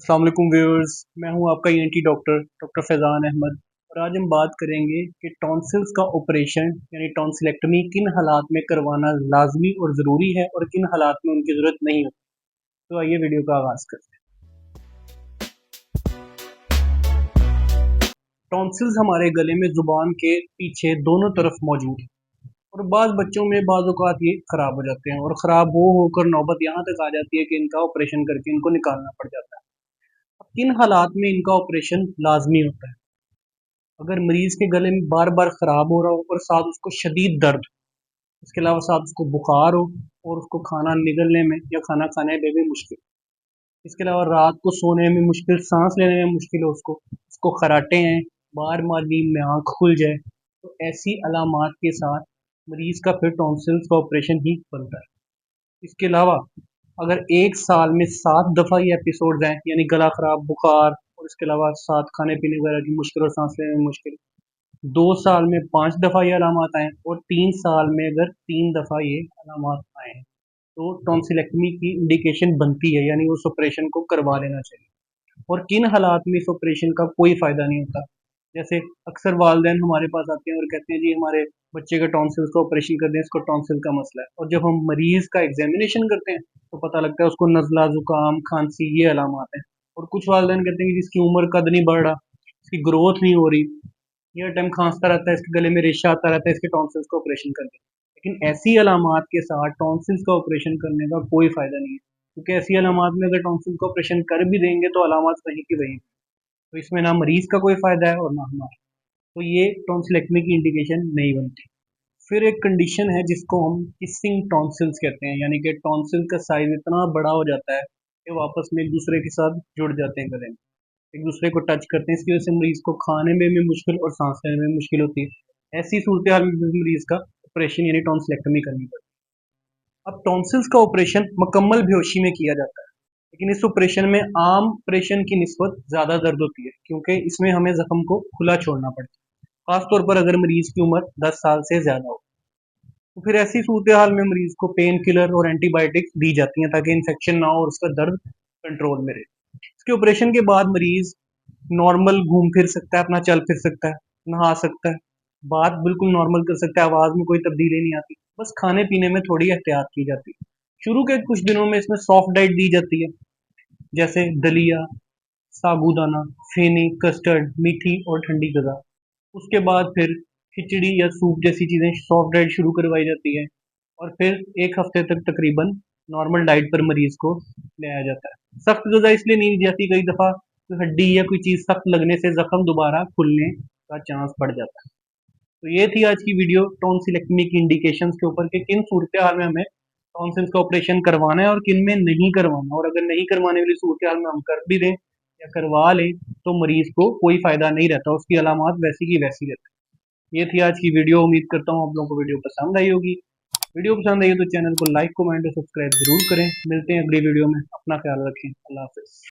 अस्सलाम वालेकुम व्यूअर्स। मैं हूं आपका ENT doctor doctor Faizan Ahmad. और आज हम बात करेंगे कि टॉन्सिल्स का ऑपरेशन यानी टॉन्सिलेक्टमी किन हालात में करवाना लाजमी और ज़रूरी है और किन हालात में उनकी ज़रूरत नहीं होती। तो आइए वीडियो का आगाज़ करते हैं। टॉन्सिल्स हमारे गले में ज़ुबान के पीछे दोनों तरफ मौजूद है और बाज़ बच्चों में बाज़ औक़ात ये ख़राब हो जाते हैं और ख़राब हो होकर नौबत यहाँ तक आ जाती है कि इनका ऑपरेशन करके इनको निकालना पड़ जाता है। अब किन हालात में इनका ऑपरेशन लाजमी होता है? अगर मरीज के गले में बार बार खराब हो रहा हो और साथ उसको शदीद दर्द, इसके अलावा साथ उसको बुखार हो और उसको खाना निगलने में या खाना खाने में भी मुश्किल, इसके अलावा रात को सोने में मुश्किल, सांस लेने में मुश्किल हो, उसको खराटे हैं, बार बार नींद में आँख खुल जाए, तो ऐसी अलामात के साथ मरीज का फिर टॉन्सिल्स का ऑपरेशन ही बनता है। इसके अलावा अगर एक साल में 7 दफ़ा ये एपिसोड्स हैं यानी गला खराब, बुखार और इसके अलावा साथ खाने पीने वगैरह की मुश्किल और सांस लेने में मुश्किल, 2 साल में 5 दफ़ा ये अलामत आए और 3 साल में अगर 3 दफ़ा ये अलामत आए हैं तो टॉन्सिलेक्टमी की इंडिकेशन बनती है, यानी उस ऑपरेशन को करवा लेना चाहिए। और किन हालात में इस ऑपरेशन का कोई फ़ायदा नहीं होता, जैसे अक्सर वालिदैन हमारे पास आते हैं और कहते हैं जी हमारे बच्चे का टॉन्सिल्स का ऑपरेशन कर दें, इसको टॉन्सिल का मसला है, और जब हम मरीज़ का एग्जामिनेशन करते हैं तो पता लगता है उसको नज़ला, ज़ुकाम, खांसी ये अलामत हैं। और कुछ वालिदैन कहते हैं कि जिसकी उम्र कद नहीं बढ़ रहा, इसकी ग्रोथ नहीं हो रही, ये टाइम खांसता रहता है, इसके गले में रेशा आता रहता है, इसके टॉन्सिल्स का ऑपरेशन कर दें। लेकिन ऐसी अलामत के साथ टॉन्सिल्स का ऑपरेशन करने का कोई फ़ायदा नहीं है, क्योंकि ऐसी अलामत में अगर टॉन्सिल्स का ऑपरेशन कर भी देंगे तो अलामत वहीं की वहीं, तो इसमें ना मरीज़ का कोई फ़ायदा है और ना हमारा। तो ये टॉन्सिलेक्टमी की इंडिकेशन नहीं बनती। फिर एक कंडीशन है जिसको हम किसिंग टॉन्सिल्स कहते हैं, यानी कि टॉन्सिल का साइज़ इतना बड़ा हो जाता है कि वो आपस में एक दूसरे के साथ जुड़ जाते हैं गले में, एक दूसरे को टच करते हैं। इसकी वजह से मरीज को खाने में भी मुश्किल और सांस लेने में मुश्किल होती है। ऐसी सूरत हाल में मरीज का ऑपरेशन यानी टॉन्सिलेक्टमी करनी पड़ती है। अब टॉन्सिल्स का ऑपरेशन मुकम्मल बेहोशी में किया जाता है, लेकिन इस ऑपरेशन में आम ऑपरेशन की निस्बत ज़्यादा दर्द होती है, क्योंकि इसमें हमें जख्म को खुला छोड़ना पड़ता है, खासतौर पर अगर मरीज की उम्र 10 साल से ज़्यादा हो। तो फिर ऐसी सूरत हाल में मरीज को पेन किलर और एंटीबायोटिक्स दी जाती हैं ताकि इन्फेक्शन ना हो और उसका दर्द कंट्रोल में रहे। इसके ऑपरेशन के बाद मरीज नॉर्मल घूम फिर सकता है, अपना चल फिर सकता है, नहा सकता है, बात बिल्कुल नॉर्मल कर सकता है, आवाज़ में कोई तब्दीली नहीं आती, बस खाने पीने में थोड़ी एहतियात की जाती है। शुरू के कुछ दिनों में इसमें सॉफ्ट डाइट दी जाती है, जैसे दलिया, साबूदाना, फेनी, कस्टर्ड, मीठी और ठंडी गज़ा। उसके बाद फिर खिचड़ी या सूप जैसी चीज़ें सॉफ्ट डाइट शुरू करवाई जाती है और फिर 1 हफ्ते तक तकरीबन नॉर्मल डाइट पर मरीज़ को ले आया जाता है। सख्त गज़ा इसलिए नहीं दी जाती, कई दफ़ा कोई हड्डी या कोई चीज़ सख्त लगने से ज़ख्म दोबारा खुलने का चांस बढ़ जाता है। तो ये थी आज की वीडियो टॉन्सिलेक्टमी की इंडिकेशंस के ऊपर कि किन सूरत हाल में हमें टॉन्सिल्स का ऑपरेशन करवाना है और किन में नहीं करवाना, और अगर नहीं करवाने वाली सूरत हाल में हम कर भी दें या करवा लें तो मरीज को कोई फ़ायदा नहीं रहता, उसकी अलामत वैसी की वैसी रहती है। ये थी आज की वीडियो। उम्मीद करता हूँ आप लोगों को वीडियो पसंद आई होगी। वीडियो पसंद आई हो तो चैनल को लाइक, कमेंट और सब्सक्राइब जरूर करें। मिलते हैं अगली वीडियो में। अपना ख्याल रखें। अल्लाह हाफिज़।